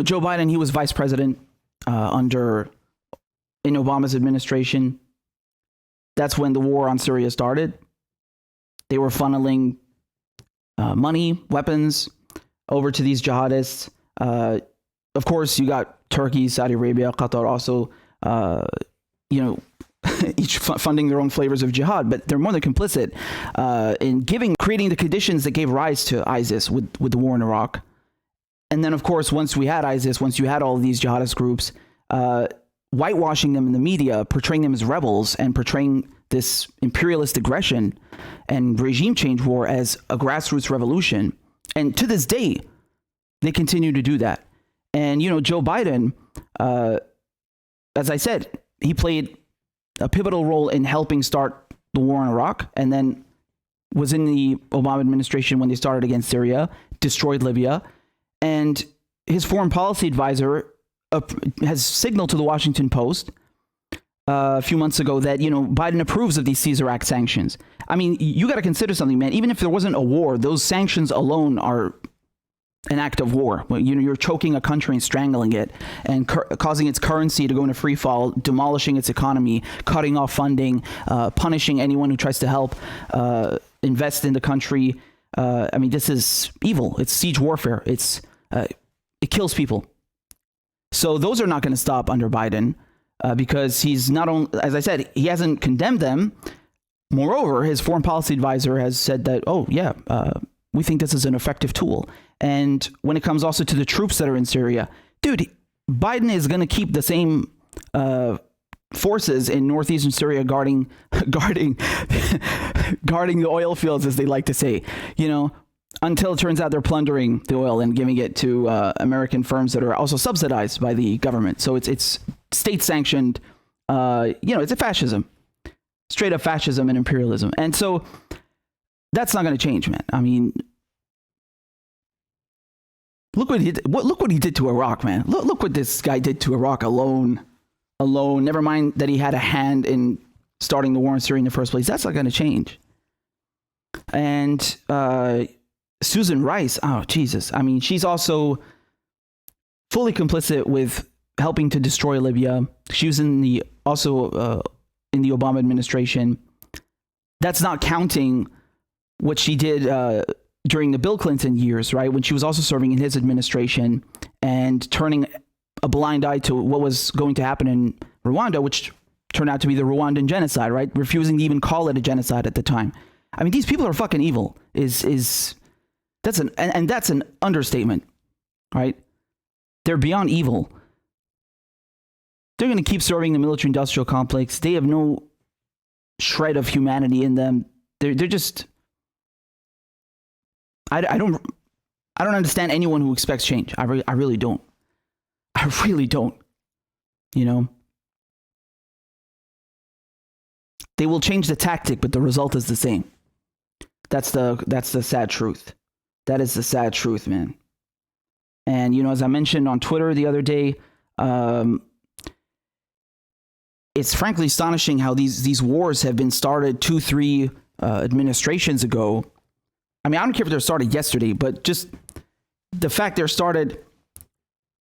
Joe Biden, he was vice president in Obama's administration. That's when the war on Syria started. They were funneling money, weapons over to these jihadists. Of course, you got Turkey, Saudi Arabia, Qatar also, each funding their own flavors of jihad, but they're more than complicit in creating the conditions that gave rise to ISIS with the war in Iraq. And then, of course, once we had ISIS, once you had all of these jihadist groups, whitewashing them in the media, portraying them as rebels and portraying this imperialist aggression and regime change war as a grassroots revolution. And to this day, they continue to do that. And, Joe Biden, as I said, he played a pivotal role in helping start the war in Iraq, and then was in the Obama administration when they started against Syria, destroyed Libya. And his foreign policy advisor has signaled to the Washington Post a few months ago that, Biden approves of these Caesar Act sanctions. I mean, you got to consider something, man. Even if there wasn't a war, those sanctions alone are an act of war. You're choking a country and strangling it and causing its currency to go into free fall, demolishing its economy, cutting off funding, punishing anyone who tries to help invest in the country. This is evil. It's siege warfare. It kills people. So those are not going to stop under Biden because he's not only, as I said, he hasn't condemned them. Moreover, his foreign policy advisor has said that, we think this is an effective tool. And when it comes also to the troops that are in Syria, dude, Biden is going to keep the same forces in northeastern Syria guarding the oil fields, as they like to say, until it turns out they're plundering the oil and giving it to American firms that are also subsidized by the government. So it's state sanctioned, it's a fascism, straight up fascism and imperialism. And so that's not going to change, man. I mean, look what he did. Look what he did to Iraq, man. Look what this guy did to Iraq alone. Never mind that he had a hand in starting the war in Syria in the first place. That's not going to change. And Susan Rice, oh Jesus! I mean, she's also fully complicit with helping to destroy Libya. She was in the Obama administration. That's not counting what she did during the Bill Clinton years, right? When she was also serving in his administration and turning a blind eye to what was going to happen in Rwanda, which turned out to be the Rwandan genocide, right? Refusing to even call it a genocide at the time. I mean, these people are fucking evil. That's an understatement, right? They're beyond evil. They're going to keep serving the military-industrial complex. They have no shred of humanity in them. They're just. I don't understand anyone who expects change. I really don't. I really don't. They will change the tactic, but the result is the same. That's the sad truth. That is the sad truth, man. And as I mentioned on Twitter the other day, it's frankly astonishing how these wars have been started 2-3 administrations ago. I mean, I don't care if they're started yesterday, but just the fact they're started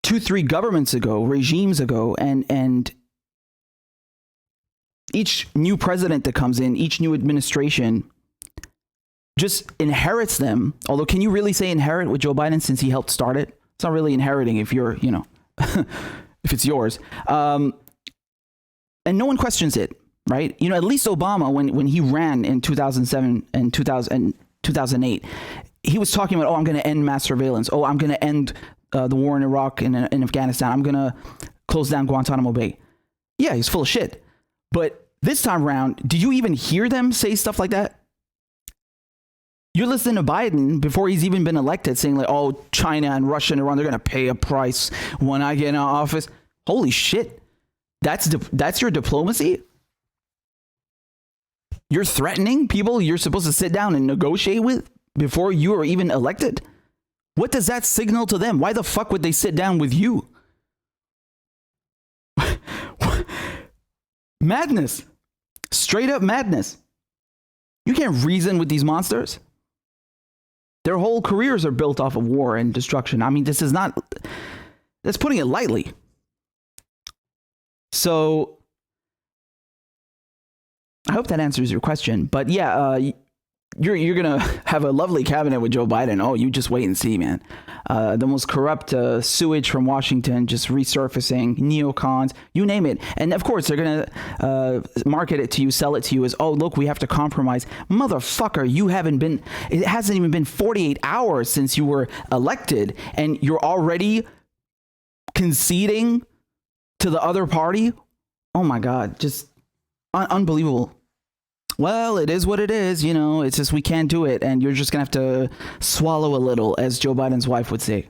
2-3 governments ago, regimes ago, and each new president that comes in, each new administration just inherits them. Although, can you really say inherit with Joe Biden since he helped start it? It's not really inheriting if you're, if it's yours. And no one questions it, right? At least Obama, when he ran in 2007 and 2008, he was talking about, I'm going to end mass surveillance. I'm going to end the war in Iraq and in Afghanistan. I'm going to close down Guantanamo Bay. Yeah, he's full of shit. But this time around, did you even hear them say stuff like that? You're listening to Biden before he's even been elected saying like, China and Russia and Iran, they're going to pay a price when I get in office. Holy shit. That's your diplomacy? You're threatening people you're supposed to sit down and negotiate with before you are even elected? What does that signal to them? Why the fuck would they sit down with you? Madness. Straight up madness. You can't reason with these monsters. Their whole careers are built off of war and destruction. I mean, this is not... That's putting it lightly. So I hope that answers your question. But yeah, you're gonna have a lovely cabinet with Joe Biden. Oh, you just wait and see, man. The most corrupt sewage from Washington just resurfacing, neocons, you name it. And of course, they're gonna market it to you, sell it to you as, oh, look, we have to compromise. Motherfucker, it hasn't even been 48 hours since you were elected, and you're already conceding to the other party. Oh my God, just unbelievable. Well, it is what it is, it's just we can't do it, and you're just gonna have to swallow a little, as Joe Biden's wife would say.